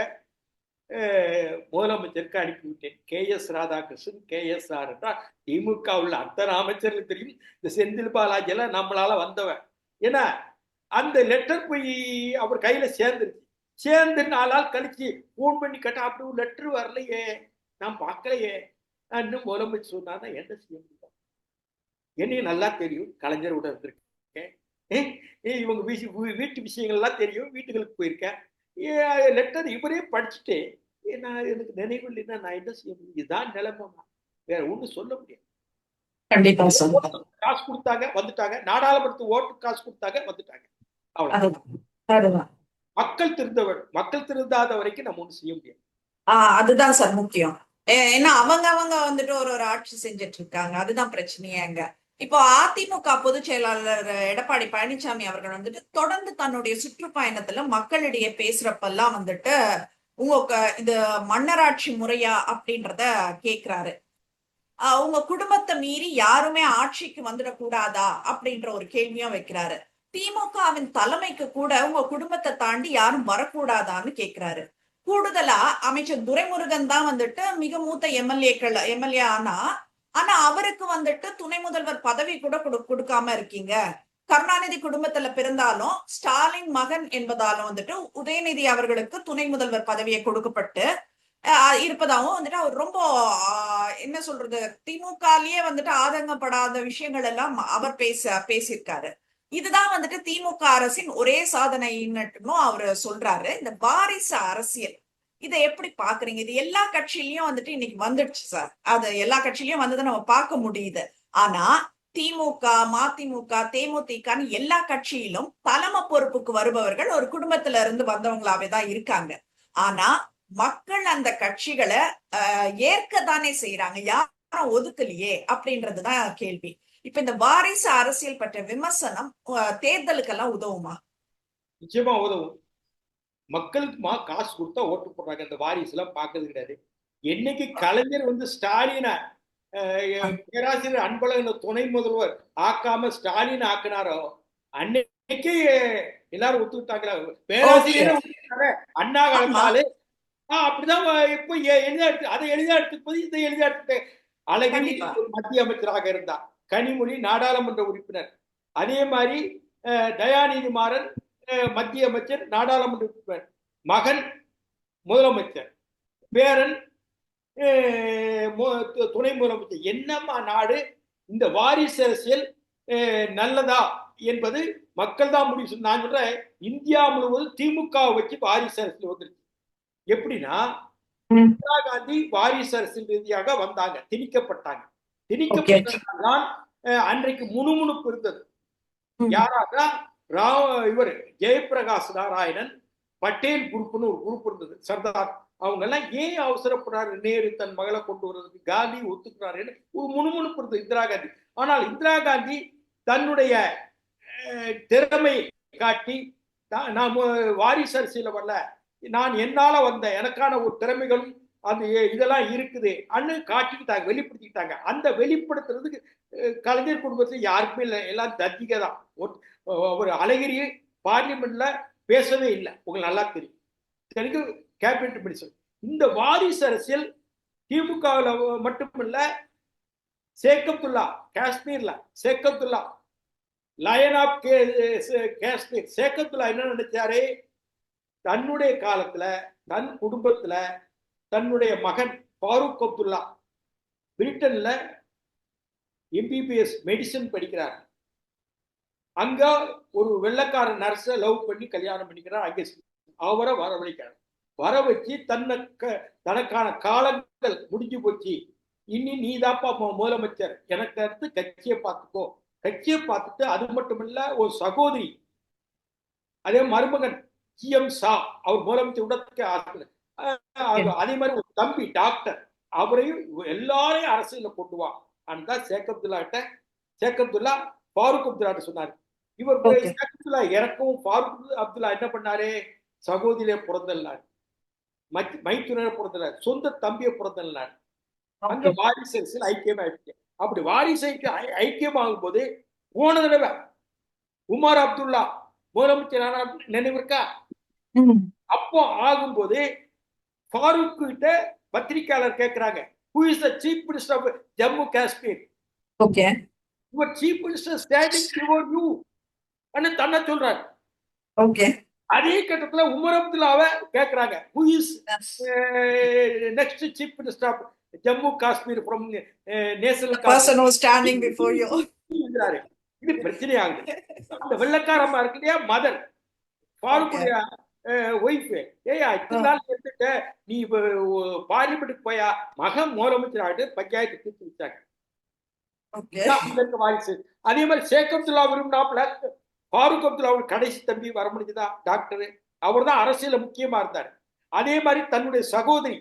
முதலமைச்சருக்கு அனுப்பிவிட்டேன். KS ராதாகிருஷ்ணன், KSR என்றால் திமுக உள்ள அத்தனை அமைச்சர்களுக்கு தெரியும். இந்த செந்தில் பாலாஜி எல்லாம் நம்மளால வந்தவன். ஏன்னா அந்த லெட்டர் போய் அவர் கையில சேர்ந்து 4 நாள் கழிச்சு போன் பண்ணி கேட்டா, அப்படி ஒரு லெட்டர் வரலையே, நான் பார்க்கலையே இன்னும் முதலமைச்சர் சொன்னா என்ன செய்ய முடியும். என்னையும் நல்லா தெரியும், கலைஞரோட இருந்திருக்கேன், இவங்க வீட்டு விஷயங்கள்லாம் தெரியும், வீட்டுகளுக்கு போயிருக்கேன். லெட்டர் இவரே படிச்சுட்டு நான் எனக்கு நினைவு இல்லைன்னா நான் என்ன செய்ய முடியும். இதுதான் நிலைமை, வேற ஒண்ணும் சொல்ல முடியாது. கண்டிப்பா காசு கொடுத்தாங்க வந்துட்டாங்க, நாடாளுமன்றத்து ஓட்டு காசு கொடுத்தாங்க வந்துட்டாங்க, அவ்வளவு. மக்கள் திருந்தாத வரைக்கும் நம்ம ஒண்ணு செய்ய முடியாது. அதுதான் சார் முக்கியம். ஏன்னா அவங்க வந்துட்டு ஒரு ஆட்சி செஞ்சுட்டு இருக்காங்க, அதுதான் பிரச்சனையே அங்க. இப்போ அதிமுக பொதுச் செயலாளர் எடப்பாடி பழனிசாமி அவர்கள் வந்துட்டு தொடர்ந்து தன்னுடைய சுற்றுப்பயணத்துல மக்களிடையே பேசுறப்பெல்லாம் வந்துட்டு இது மன்னராட்சி முறையா அப்படின்றத கேக்குறாரு. உங்க குடும்பத்தை மீறி யாருமே ஆட்சிக்கு வந்துடக்கூடாதா அப்படின்ற ஒரு கேள்வியும் வைக்கிறாரு. திமுகவின் தலைமைக்கு கூட உங்க குடும்பத்தை தாண்டி யாரும் வரக்கூடாதான்னு கேக்குறாரு. கூடுதலா அமைச்சர் துரைமுருகன் தான் வந்துட்டு மிக மூத்த எம்எல்ஏ ஆனா அவருக்கு வந்துட்டு துணை முதல்வர் பதவி கூட கொடுக்காம இருக்கீங்க. கருணாநிதி குடும்பத்துல பிறந்தாலும் ஸ்டாலின் மகன் என்பதாலும் வந்துட்டு உதயநிதி அவர்களுக்கு துணை முதல்வர் பதவியை கொடுக்கப்பட்டு இருப்பதாகவும் வந்துட்டு அவர் ரொம்ப என்ன சொல்றது, திமுகலயே வந்துட்டு ஆதங்கப்படாத விஷயங்கள் எல்லாம் அவர் பேசியிருக்காரு. இதுதான் வந்துட்டு திமுக அரசின் ஒரே சாதனைன்னு அவரு சொல்றாரு. இந்த வாரிசு அரசியல், இதை எப்படி பாக்குறீங்க? இது எல்லா கட்சியிலயும் வந்துட்டு இன்னைக்கு வந்துடுச்சு சார், அது எல்லா கட்சியிலயும் வந்ததை நம்ம பார்க்க முடியுது. ஆனா திமுக, மதிமுக, தேமுதிகன்னு எல்லா கட்சியிலும் தலைமை பொறுப்புக்கு வருபவர்கள் ஒரு குடும்பத்துல இருந்து வந்தவங்களாவே தான் இருக்காங்க. ஆனா மக்கள் அந்த கட்சிகளை ஏற்கத்தானே செய்யறாங்க, யாரும் ஒதுக்கலையே அப்படின்றதுதான் கேள்வி. இப்ப இந்த வாரிசு அரசியல் பற்றிய விமர்சனம் தேர்தலுக்கெல்லாம் உதவுமா? நிச்சயமா உதவும். மக்களுக்கு காசு கொடுத்தா ஓட்டு போடுறாங்க, இந்த வாரிசு எல்லாம் பாக்குறது கிடையாது. என்னைக்கு கலைஞர் வந்து ஸ்டாலினை பேராசிரியர் அன்பழகன் துணை முதல்வர் ஆக்காம ஸ்டாலின் ஆக்கினாரோ அன்னைக்கு எல்லாரும் ஒத்துக்கிட்டாங்களா? பேராசிரியர் அண்ணா காலத்தாலே அப்படிதான் இப்போ அதை எளிதா எடுத்துப்பது, இதை எளிதா எடுத்து. அழகிரி மத்திய அமைச்சராக இருந்தார், கனிமொழி நாடாளுமன்ற உறுப்பினர், அதே மாதிரி தயாநிதி மாறன் மத்திய அமைச்சர், நாடாளுமன்ற உறுப்பினர், மகன் முதலமைச்சர், பேரன் துணை முதலமைச்சர். என்னம்மா நாடு? இந்த வாரிசு அரசியல் நல்லதா என்பது மக்கள் தான் முடிவு. நான் சொல்றேன், இந்தியா முழுவதும் திமுக வச்சு வாரிசு அரசியல் வந்துருச்சு. எப்படின்னா இந்திரா காந்தி வாரிசு அரசியல் ரீதியாக வந்தாங்க, திணிக்கப்பட்டாங்க. திணிக்கப்பட்டதான் அன்றைக்கு முணுமுணுப்பு இருந்தது. யாராக இவர் ஜெயபிரகாஷ் நாராயணன் பட்டேல் குரூப்னு ஒரு குரூப் இருந்தது, சர்தார். அவங்க எல்லாம் ஏன் அவசரப்படுறாரு நேரு தன் மகளை கொண்டு வர்றதுக்கு, காந்தி ஒத்துக்கிறாருன்னு ஒரு முணுமுணுப்பு இருந்தது இந்திரா காந்தி. ஆனால் இந்திரா காந்தி தன்னுடைய திறமை காட்டி, நான் வாரிசு அரசியல வரல, நான் என்னால வந்த எனக்கான ஒரு திறமைகளும் அது இதெல்லாம் இருக்குது அன்னு காட்டிக்கிட்டாங்க, வெளிப்படுத்திக்கிட்டாங்க. அந்த வெளிப்படுத்துறதுக்கு கலைஞர் குடும்பத்தில் யாருக்குமே இல்லை, எல்லாம் தத்திக தான். ஒரு அழகிரி பார்லிமெண்ட்ல பேசவே இல்லை, உங்களுக்கு நல்லா தெரியும். Telugu cabinet minister. இந்த வாரிசு அரசியல் திமுகவில் மட்டுமல்ல, சேக்கப்துல்லா காஷ்மீர்ல, சேக்கப்துல்லா லயன் ஆஃப் காஷ்மீர், சேக்கப்துல்லா என்ன நினைச்சாரு, தன்னுடைய காலத்துல தன் குடும்பத்துல தன்னுடைய மகன் ஃபாரூக் அப்துல்லா பிரிட்டன்ல எம்பிபிஎஸ் மெடிசன் படிக்கிறார். அங்க ஒரு வெள்ளக்கார நர்ஸ லவ் பண்ணி கல்யாணம் பண்ணிக்கிறார். அங்கே அவரை வரவழைக்கிறார். வர வச்சு தனக்கான காலங்கள் முடிஞ்சு போச்சு, இனி நீதாப்பா முதலமைச்சர், எனக்கு அடுத்து கட்சியை பார்த்துக்கோ. கட்சியை பார்த்துட்டு அது மட்டும் இல்ல, ஒரு சகோதரி, அதே மருமகன் ஜிஎம் ஷா, அவர் முதலமைச்சர் விடத்துக்கு ஆசை. அதே மாதிரி ஒரு தம்பி டாக்டர், அவரையும் எல்லாரையும் அரசியல கொண்டு வா அந்த சேக்கப்துல்லா ஃபாரூக் அப்துல்லா சொன்னாரு. இவர் சேக்கப்துல்லா இறக்கவும் ஃபாரூக் அப்துல்லா என்ன பண்ணாரு, சகோதரியை பிறந்தல்லாரு, மைத்துனரை பிறந்தல்லாரு, சொந்த தம்பியை பிறந்தல்லாரு. அங்க வாரிசு அரசியல் ஐக்கியமாயிடுச்சு. அப்படி வாரிசு ஐக்கியமாகும் போது போன தடவை உமர் அப்துல்லா முதலமைச்சர் நினைவிருக்கா, அப்போ ஆகும்போது ஃபாரூக் கிட்ட பத்திரிகையாளர் கேட்கிறாங்க, who is the chief minister of Jammu Kashmir? Okay. Your chief minister standing before you அன்னு தன்னை சொல்றாரு. Okay. அதே கட்டத்துல உமர் அப்துல்லாவை கேட்கிறாங்க, who is next chief minister of Jammu Kashmir from national person who standing before you. இது பிரச்சனை ஆகுது. அந்த வெள்ளக்காரமா இருக்கு இல்லையா மதர், ஃபாரூக்குடைய ஒய்ஃப், ஏயா இத்தனை நாள் எடுத்துட்ட நீ பார்லிமெண்ட்டுக்கு போயா, மகன் முதலமைச்சர் ஆகிட்டு பஞ்சாயத்து தீர்த்து வச்சாங்க. வாரிசு. அதே மாதிரி ஷேக் அப்துல்லா விரும்பினாப்ல ஃபாரூக் அப்துல்லாவோட கடைசி தம்பி வர முடிஞ்சுதா, டாக்டர், அவர் தான் அரசியல முக்கியமா இருந்தார். அதே மாதிரி தன்னுடைய சகோதரி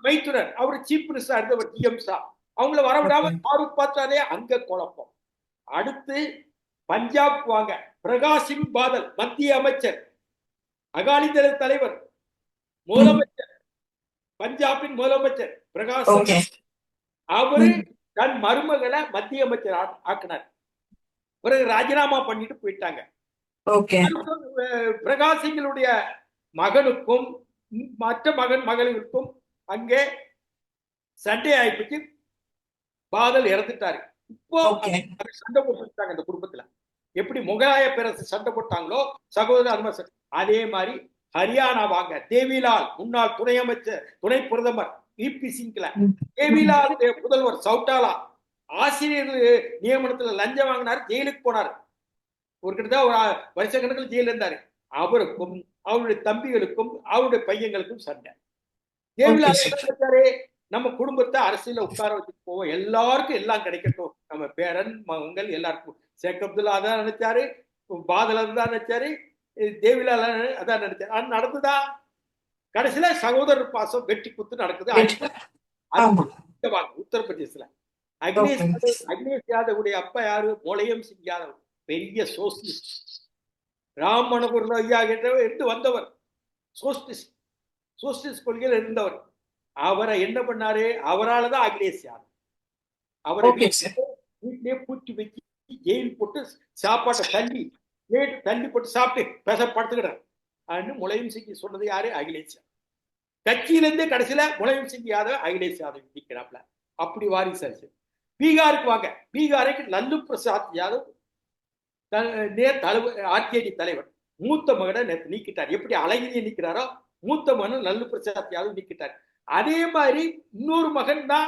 மைத்துனர், அவர் சீஃப் மினிஸ்டர் இருந்தவர் ஜிஎம் ஷா, அவங்கள வரவிடாம ஃபாரூக் பார்த்தாலே அங்க குழப்பம். அடுத்து பஞ்சாப் வாங்க, பிரகாஷ் சிங் பாதல் மத்திய அமைச்சர், அகாலிதள தலைவர், முதலமைச்சர், பஞ்சாபின் முதலமைச்சர் பிரகாஷ், அவரு தன் மருமகளை மத்திய அமைச்சர் ஆக்கினார். பிறகு ராஜினாமா பண்ணிட்டு போயிட்டாங்க. பிரகாஷ் சிங்களுடைய மகனுக்கும் மற்ற மகளுக்கும் அங்கே சண்டை ஆயிடுச்சு, பாதல் இறந்துட்டாரு. இப்போ சண்டை போட்டுட்டாங்க அந்த குடும்பத்துல. எப்படி முகலாய பேரரசு சண்டை போட்டாங்களோ சகோதரர், அதே மாதிரி ஹரியானா வாங்க, தேவிலால் முன்னாள் துணை அமைச்சர், துணை பிரதமர் விபி சிங்ல, தேவிலால் முதல்வர் சவுட்டாலா ஆசிரியர் நியமனத்துல லஞ்சம் வாங்கினாரு, ஜெயிலுக்கு போனாரு. ஒரு கிட்டத்தட்ட ஒரு வருஷ கணக்கில் ஜெயில இருந்தாரு. அவருக்கும் அவருடைய தம்பிகளுக்கும் அவருடைய பையங்களுக்கும் சண்டை. தேவிலால் நம்ம குடும்பத்தை அரசியல உட்கார வச்சுட்டு போவோம், எல்லாருக்கும் எல்லாம் கிடைக்கட்டும், நம்ம பேரன் மகன்கள் எல்லாருக்கும். ஷேக் அப்துல்லா அதான் நினைச்சாரு, பாதல் தான் நினைச்சாரு, தேவிலால் அதான் நினைச்சாரு. அது நடந்துதா? கடைசியில சகோதரர் பாசம் வெட்டி குத்து நடக்குது உத்தரப்பிரதேசல. அகிலேஷ் யாதவுடைய அப்பா யாரு, முலாயம் சிங் யாதவ், பெரிய சோசியலிஸ்ட், ராம் மனோகர் ஐயா இருந்து வந்தவர், சோசியலிஸ்ட் கொள்கையில் இருந்தவர். அவரை என்ன பண்ணாரு, அவரால்தான் அகிலேஷ் யாதவ் அவரை வீட்டிலே பூச்சி வச்சு ஜெயில் போட்டு சாப்பாட்டை தள்ளி போட்டு சாப்பிட்டு படுத்துக்கிறார். முலாயம் சிங் சொன்னது யாரு, அகிலேஷ் யாதவ். கட்சியில இருந்தே கடைசியில முலாயம் சிங் யாதவ் அகிலேஷ் யாதவ் நிற்கிறாப்ல. அப்படி வாரிசு அரசியல். பீகாருக்கு வாங்க, பீகாருக்கு லல்லு பிரசாத் யாதவ் ஆர்ஜேடி தலைவர், மூத்த மகனை நேற்று நீக்கிட்டார். எப்படி அழகிரியை நீக்கிறாரோ மூத்த மகன் லல்லு பிரசாத் யாதவ் நீக்கிட்டார். அதே மாதிரி இன்னொரு மகன் தான்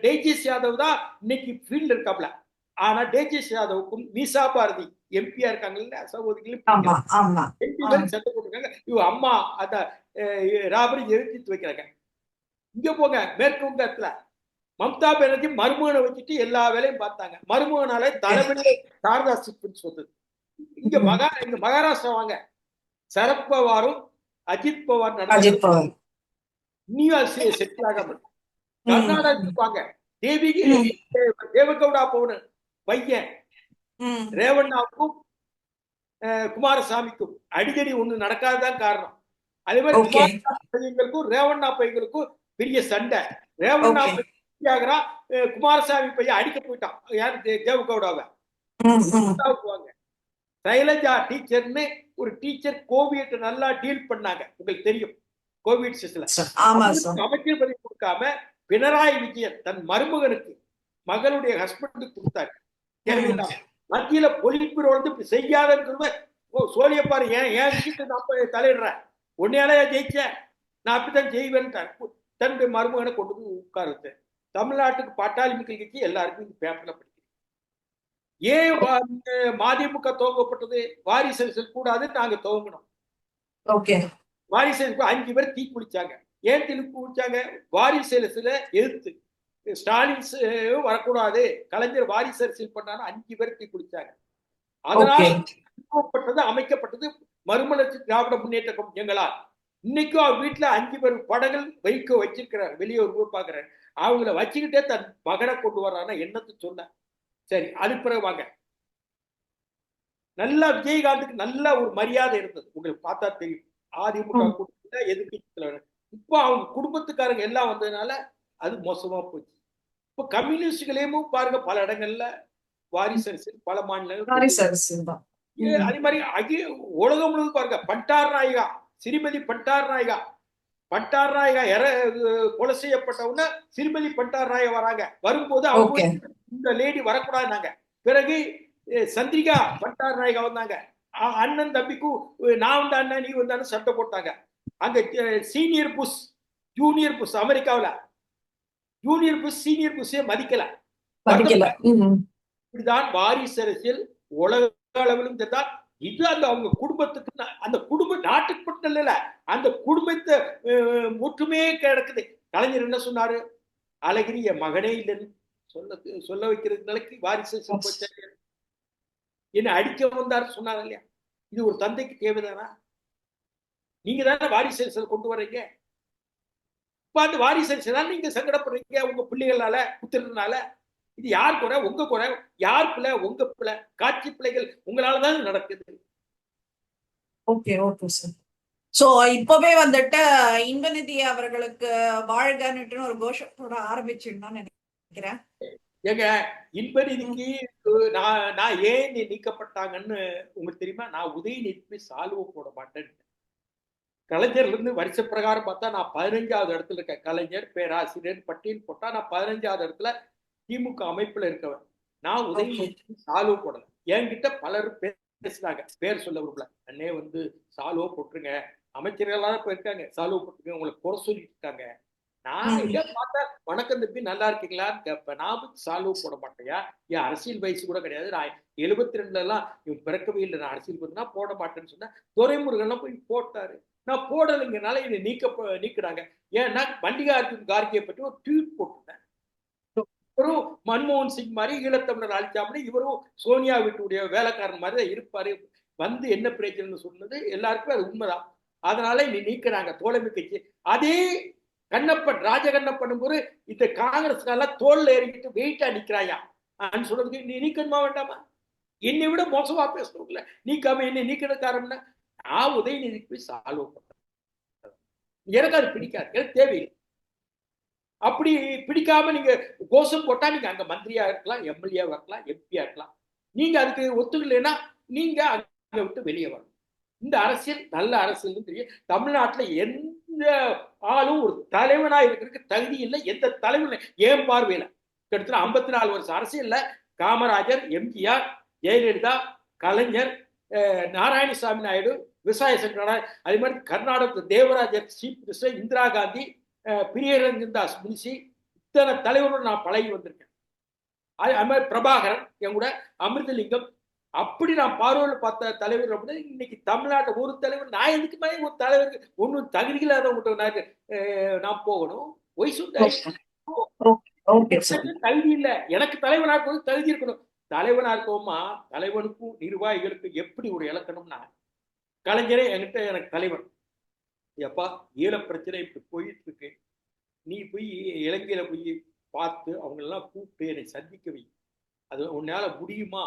தேஜஸ் யாதவ் தான் இன்னைக்கு ஃபீல்டு இருக்காப்ல. ஆனா தேஜஸ் யாதவுக்கும் மீசா பாரதி எம்பியா இருக்காங்கல்ல, சகோதரிகளும் சண்டை போட்டிருக்காங்க. இவ அம்மா அந்த ராபரி எதிர்த்து வைக்கிறாங்க. இங்க போங்க, மேற்கு வங்கத்துல மம்தா பானர்ஜி மருமகனை வச்சுட்டு எல்லா வேலையும் பார்த்தாங்க. மருமகனால தலைவலி சாரதா சிட்பண்ட்ஸ் வந்தது. இங்க மகாராஷ்டிரா வாங்க, சரத்பவாரும் அஜித் பவார் அஜித் பவார். இன்னும் செட்டில் ஆகாமல் கர்நாடகாவுக்கு வாங்க. தேவகவுடா போன பையன் ரேவண்ணாவுக்கும் குமாரசாமிக்கும் அடிக்கடி ஒண்ணு நடக்காததான் காரணம். அதே மாதிரி குமாரசாமி பையங்களுக்கும் ரேவண்ணா பையங்களுக்கும் பெரிய சண்டை. ரேவண்ணா ஆகிறான், குமாரசாமி பையன் அடிக்க போயிட்டான் யாரு தேவகவுடாவை. வாங்க சைலஜா டீச்சர்னு ஒரு டீச்சர் கோவிட் நல்லா டீல் பண்ணாங்க, உங்களுக்கு தெரியும். கோவிட் அமைச்சர் பதவி கொடுக்காம பினராயி விஜயன் தன் மருமகனுக்கு மகளுடைய ஹஸ்பண்டுக்கு கொடுத்தாரு. மத்தியில பொலிட்புரோ வந்து செய்யாத சோழியப்பாரு ஏன் விஷயத்தை நான் தலையிடுறேன், உன்னையால ஜெயிச்ச நான் அப்படித்தான் செய்வேன் தன்னுடைய மருமகனை கொண்டு போய் உட்கார வச்சேன். தமிழ்நாட்டுக்கு பாட்டாளி மக்கள் கட்சி எல்லாருக்கும் இந்த பேப்பர்ல படிக்கிறேன். ஏன் மதிமுக துவங்கப்பட்டது? வாரிசு அரசியல் கூடாது நாங்க துவங்கணும். வாரிசு 5 பேர் தீ குளிச்சாங்க. ஏன் தீ குளிச்சாங்க? வாரிசு அரசியல எதிர்த்து. ஸ்டாலின் வரக்கூடாது, கலைஞர் வாரிசு அரசியல் பண்ணாலும் 5 பேர் தீ குளிச்சாங்க. அதனால அமைக்கப்பட்டது மறுமலர்ச்சி திராவிட முன்னேற்ற கழகம் எங்களால். இன்னைக்கும் அவர் வீட்டுல 5 பேர் படங்கள் வச்சிருக்கிறார். வெளியே ஒரு ஊர் பாக்குறாரு, அவங்கள வச்சுக்கிட்டே தன் மகனை கொண்டு வர்றான்னா என்னத்து சொன்ன. சரி, அது பிறகு வாங்க. நல்லா விஜயகாந்துக்கு நல்ல ஒரு மரியாதை இருந்தது, உங்களுக்கு பார்த்தா தெரியும். அதிமுக கூட்டத்துல எதிர்கட்சியில இப்போ அவங்க குடும்பத்துக்காரங்க எல்லாம் வந்ததுனால அது மோசமா போச்சு. இப்போ கம்யூனிஸ்டுகளையும் பாருங்க பல இடங்கள்ல வாரிசு அரசியல் பல மாநிலங்கள். அதே மாதிரி உலகம் முழுவதும் பாருங்க. பண்டார் நாயகா, ஸ்ரீமதி பண்டார் நாயகா கொலை செய்யப்பட்டவுடனே ஸ்ரீமதி பண்டார் நாயகா வராங்க. வரும்போது அவங்க இந்த லேடி வரக்கூடாதுனாங்க. பிறகு சந்திரிகா பண்டார் நாயகா வந்தாங்க. அண்ணன் தம்பிக்கும் நான் வந்த அண்ணன் நீ வந்தான்னு சண்டை போட்டாங்க. அங்க சீனியர் புஷ் ஜூனியர் புஷ், அமெரிக்காவில் ஜூனியர் புஷ் சீனியர் புஷ்ஷே மதிக்கல. இப்படிதான் வாரிசு அரசியல் உலக அளவிலும் தான். இது அந்த அவங்க குடும்பத்துக்கு, அந்த குடும்ப நாட்டுக்கு மட்டும் இல்ல, அந்த குடும்பத்தை முற்றுமே கிடக்குது. கலைஞர் என்ன சொன்னாரு? அழகிரி என் மகனே இல்லைன்னு சொல்ல வைக்கிறது நிலைக்கு வாரிசு என்ன அடிக்க வந்தாரு சொன்னார் இல்லையா? இது ஒரு தந்தைக்கு தேவைதானா? நீங்க தானே வாரிசு அரசியல் கொண்டு வர்றீங்க. இப்ப அந்த வாரிசு அரசியல் நீங்க சங்கடப்படுறீங்க உங்க பிள்ளைகளால, புத்திரனால. இது யார் குறை? உங்க குறை. யார் பிள்ளை? உங்க பிள்ளை. காட்சி பிள்ளைகள் உங்களாலதான் நடக்குது. இப்பவே வந்துட்டு இன்பநிதி அவர்களுக்கு வாழ்கன்னு ஒரு கோஷத்தோட ஆரம்பிச்சுன்னு நினைக்கிறேன். ஏங்க, இன்பநிதிக்கு நான் ஏன் நீக்கப்பட்டாங்கன்னு உங்களுக்கு தெரியுமா? நான் உதயநிதிக்கு சால்வ போட மாட்டேன். கலைஞர்ல இருந்து வருஷ பிரகாரம் பார்த்தா நான் 15வது இடத்துல இருக்கேன். கலைஞர் பேராசிரியர் பட்டியல் போட்டா நான் 15வது இடத்துல திமுக அமைப்புல இருக்கவன். நான் உதயநிதிக்கு சால்வ போடல. என்கிட்ட பலர் பேசுனாங்க, பேர் சொல்ல விரும்பல. அண்ணே வந்து சால்வ போட்டுருங்க, அமைச்சர்களாக இப்ப இருக்காங்க, சால்வ போட்டுருங்க, உங்களை குறை சொல்லிட்டு இருக்காங்க. நான் எங்க பார்த்தா வணக்கம் தம்பி நல்லா இருக்கீங்களான்னு கேட்பேன். நான் சால்வ போட மாட்டேயா? என் அரசியல் வயசு கூட கிடையாது. நான் 72 எல்லாம் இவன் பிறக்கவே இல்லை. நான் அரசியல் பார்த்தா போட மாட்டேன்னு சொன்னா துரைமுருகன் போய் போட்டாரு. நான் போடலைங்கனால என்னை நீக்கிறாங்க. ஏன்னா மல்லிகார்ஜுன் கார்கே பற்றி ஒரு ட்வீட் போட்டிருந்தேன். இவரும் மன்மோகன் சிங் மாதிரி ஈழத்தமிழர் அழிச்சாமடி, இவரும் சோனியா வீட்டுடைய வேலைக்காரன் மாதிரி தான் இருப்பாரு. வந்து என்ன பிரச்சனைன்னு சொன்னது எல்லாருக்கும் அது உண்மைதான். அதனால நீ நீக்கிறாங்க தோழமை கட்சி. அதே கண்ணப்பன் ராஜகண்ணப்பன் போது இந்த காங்கிரஸ்காரெல்லாம் தோல்ல ஏறிக்கிட்டு வெயிட்டா நிக்கிறாயா சொல்றதுக்கு நீ நீக்கணுமா வேண்டாமா? என்னை விட மோசமா பேசணும்ல. நீக்காம என்னை நீக்கிற காரணம்னா நான் உதயநிதிக்கு போய் சால்வ பண்ணேன். எனக்கு அது பிடிக்காது, எனக்கு தேவையில்லை. அப்படி பிடிக்காம நீங்க கோஷம் போட்டா நீங்க அங்க மந்திரியா இருக்கலாம், எம்எல்ஏ இருக்கலாம், எம்பியா இருக்கலாம். நீங்க அதுக்கு ஒத்துக்கலைன்னா நீங்க அங்க விட்டு வெளியே வரணும். இந்த அரசியல் நல்ல அரசியல் தெரியும். தமிழ்நாட்டுல எந்த ஆளும் ஒரு தலைவனா இருக்கிறதுக்கு தகுதி இல்லை. எந்த தலைவன் ஏன் பார்வையில கிட்டத்தட்ட 54 வருஷம் அரசியல்ல காமராஜர், எம்ஜிஆர், ஜெயலலிதா, கலைஞர், நாராயணசாமி நாயுடு, விவசாய சங்கரா, அதே மாதிரி கர்நாடகத்தில் தேவராஜர் சீஃப் மினிஸ்டர், இந்திரா காந்தி, பிரியரஞ்சன் தாஸ் முன்சி, இத்தனை தலைவரோடு நான் பழகி வந்திருக்கேன். அது மாதிரி பிரபாகரன் என் கூட, அமிர்தலிங்கம், அப்படி நான் பார்வையில் பார்த்த தலைவர் அப்படின்னா இன்னைக்கு தமிழ்நாட்டில் ஒரு தலைவர் நான் எதுக்கு மாதிரி ஒரு தலைவருக்கு ஒன்றும் தகுதி இல்லாதவங்க நான் போகணும். தகுதி இல்லை. எனக்கு தலைவனா இருக்கணும், தகுதி இருக்கணும். தலைவனா இருக்கோமா, தலைவனுக்கும் நிர்வாகிகளுக்கும் எப்படி ஒரு இலக்கணம்னா கலைஞரே என்கிட்ட எனக்கு தலைவர், எப்பா ஈழ பிரச்சனை இப்படி போயிட்டு இருக்கு, நீ போய் இலங்கையில போய் பார்த்து அவங்களெல்லாம் கூப்பிட்டு என்னை சந்திக்க வை, அது உன்னால முடியுமா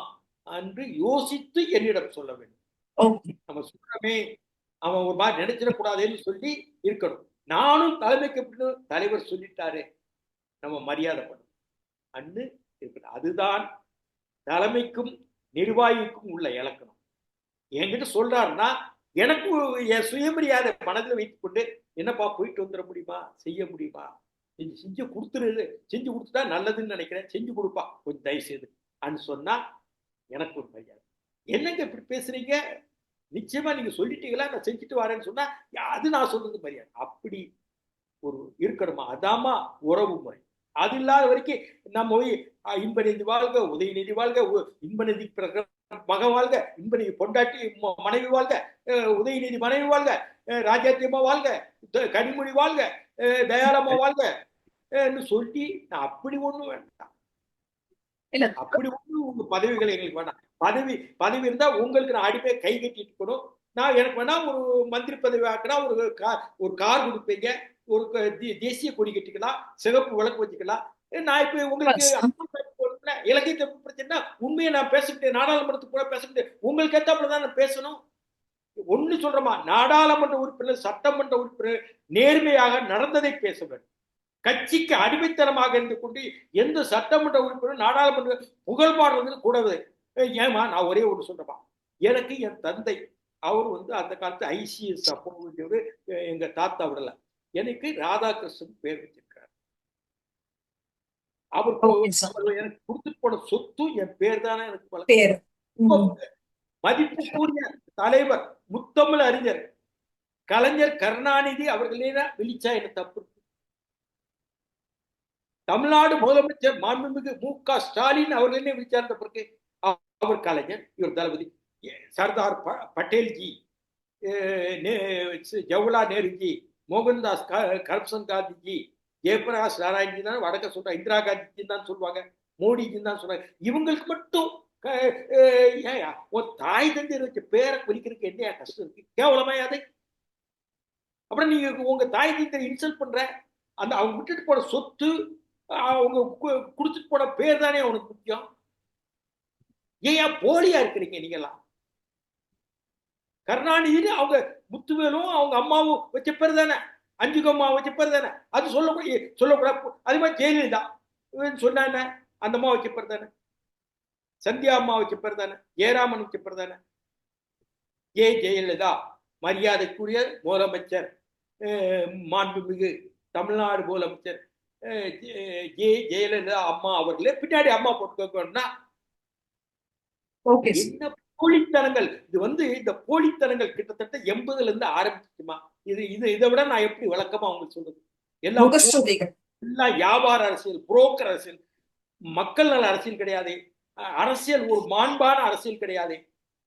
என்று யோசித்து என்னிடம் சொல்ல வேண்டும். ஓகே நம்ம சொல்றமே அவன் ஒரு மாதிரி நினைச்சிடக்கூடாதுன்னு சொல்லி இருக்கணும். நானும் தலைமைக்கு தலைவர் சொல்லிட்டாரு, நம்ம மரியாதை பண்ணணும் அன்னு இருக்கணும். அதுதான் தலைமைக்கும் நிர்வாகிக்கும் உள்ள இலக்கணம். என்கிட்ட சொல்றாருன்னா எனக்கு என் சுயமரியாதை மனதில் வைத்துக் கொண்டு, என்னப்பா போயிட்டு வந்துட முடியுமா, செய்ய முடியுமா, செஞ்சு கொடுத்துரு, செஞ்சு கொடுத்துட்டா நல்லதுன்னு நினைக்கிறேன், செஞ்சு கொடுப்பா கொஞ்சம் தயவு செய்து அன்னு சொன்னா எனக்கு ஒரு மரியாதை. என்னங்க இப்படி பேசுறீங்க, நிச்சயமா நீங்க சொல்லிட்டீங்களா, நான் செஞ்சுட்டு வரேன்னு சொன்னா அது நான் சொல்றது மரியாதை. அப்படி ஒரு இருக்கணுமா, அதாமா உறவு முறை. அது இல்லாத வரைக்கும் நம்ம போய் இன்பநிதி வாழ்க, உதயநிதி வாழ்க, இன்பநிதி மக வாழ்க, இன்பநிதி பொண்டாட்டி மனைவி வாழ்க, உதயநிதி மனைவி வாழ்க, ராஜாத்தியம்மா வாழ்க, கனிமொழி வாழ்க, தயாளம்மா வாழ்க சொல்லி நான் அப்படி ஒண்ணு வேண்டாம். அப்படி ஒண்ணு உங்க பதவிகள் எங்களுக்கு வேண்டாம். பதவி இருந்தா உங்களுக்கு நான் அடிப்பே கை கட்டிட்டு இருக்கணும். நான் எனக்கு வேணா ஒரு மந்திரி பதவி ஆக்கினா ஒரு கார் கொடுப்பீங்க, ஒரு தேசிய கொடி கட்டிக்கலாம், சிகப்பு விளக்கு வச்சுக்கலாம். நான் இப்ப உங்களுக்கு இலங்கை பிரச்சனை உண்மையை நான் பேசிக்கிட்டேன், நாடாளுமன்றத்துக்கு கூட பேசிக்கிட்டேன், உங்களுக்கு ஏத்தாப்புலதான் நான் பேசணும். ஒண்ணு சொல்றமா, நாடாளுமன்ற உறுப்பினர் சட்டமன்ற உறுப்பினர் நேர்மையாக நடந்ததை பேச வேண்டும். கட்சிக்கு அடிமைத்தனமாக இருந்து கொண்டு எந்த சட்டமன்ற உறுப்பினர் நாடாளுமன்ற புகழ் பாடுறது கூடாது. ஏமா நான் ஒரே ஒன்று சொல்றப்பா, எனக்கு என் தந்தை அவர் அந்த காலத்து ஐசிஎஸ் போக வேண்டியவர், எங்க தாத்தா விடல, எனக்கு ராதாகிருஷ்ணன் பேர் வச்சிருக்காரு. அவர் எனக்கு கொடுத்து போன சொத்து என் பேர் தானே எனக்கு மதிப்புக்குரிய தலைவர் முத்தமிழ் அறிஞர் கலைஞர் கருணாநிதி அவர்களே வெளிச்சா என்ன தப்பு? தமிழ்நாடு முதலமைச்சர் மாண்புமிகு மு.க. ஸ்டாலின் அவர்களே விழிச்சார்ந்த பிறகு அவர் கலைஞர், இவர் தளபதி. சர்தார் பட்டேல்ஜி, ஜவஹர்லால் நேருஜி, மோகன்தாஸ் கரம்சந்த் காந்திஜி, ஜெயபிரகாஷ் நாராயண்ஜி தான் வடக்க சொல்றாங்க, இந்திரா காந்திஜி தான் சொல்லுவாங்க, மோடிஜி தான் சொல்றாங்க. இவங்களுக்கு மட்டும் ஒரு தாய் தந்தையர் வச்ச பேரை குறிக்கிறதுக்கு என்ன கஷ்டம் இருக்கு? கேவலமா அதை அப்புறம் நீங்க உங்க தாய் தந்தையரை இன்சல்ட் பண்ற, அவங்க விட்டுட்டு போன சொத்து, அவங்க குடுத்துட்டு போன பேர் தானே அவனுக்கு முக்கியம். ஏன் போலியா இருக்கிறீங்க நீங்கெல்லாம்? கருணாநிதி அவங்க முத்துவேலும் அவங்க அம்மாவும் வச்ச பேர் தானே, அஞ்சுகம்மா வச்ச பேர் தானே, அது சொல்லக்கூடாது. அதே மாதிரி ஜெயலலிதா சொன்ன அந்த அம்மா வச்ச பேர் தானே, சந்தியா அம்மா வச்ச பேர் தானே, ஜெயராமன் வச்ச பேர் தானே. ஜெயலலிதா மரியாதைக்குரிய முதலமைச்சர், மாண்புமிகு தமிழ்நாடு முதலமைச்சர் ஜெயலலிதா அம்மா அவர்களே பின்னாடி அம்மா போட்டுக்கோன்னா என்ன போலித்தனங்கள் இது? இந்த போலித்தனங்கள் கிட்டத்தட்ட 80ல இருந்து ஆரம்பிச்சுமா. இதை விட நான் எப்படி விளக்கமா உங்களுக்கு சொல்றது? எல்லாம் வியாபார அரசியல், புரோக்கர் அரசியல், மக்கள் நல அரசியல் கிடையாது. அரசியல் ஒரு மாண்பான அரசியல் கிடையாது.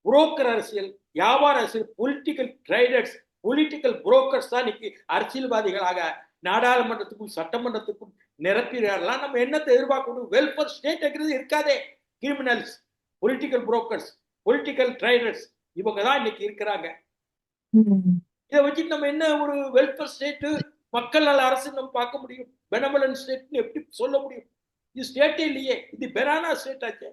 புரோக்கர் அரசியல், வியாபார அரசியல், பொலிட்டிக்கல் ட்ரேடர்ஸ், பொலிட்டிக்கல் புரோக்கர்ஸ் தான் இன்னைக்கு அரசியல்வாதிகளாக நாடாளுமன்றத்துக்கும் சட்டமன்றத்துக்கும் நிரப்பினார்லாம். நம்ம என்னத்தை எதிர்பார்க்கணும்? வெல்ஃபேர் ஸ்டேட் இருக்காதே. கிரிமினல்ஸ், பொலிட்டிக்கல் புரோக்கர்ஸ், பொலிட்டிக்கல் ட்ரைடர்ஸ் இவங்க தான் இன்னைக்கு இருக்கிறாங்க. இதை வச்சு நம்ம என்ன ஒரு வெல்ஃபேர் ஸ்டேட், மக்கள் நல அரசு நம்ம பார்க்க முடியும்? பெனவலன்ட் ஸ்டேட் எப்படி சொல்ல முடியும்? இது ஸ்டேட்டே இல்லையே, இது பெரானா ஸ்டேட் ஆச்சு.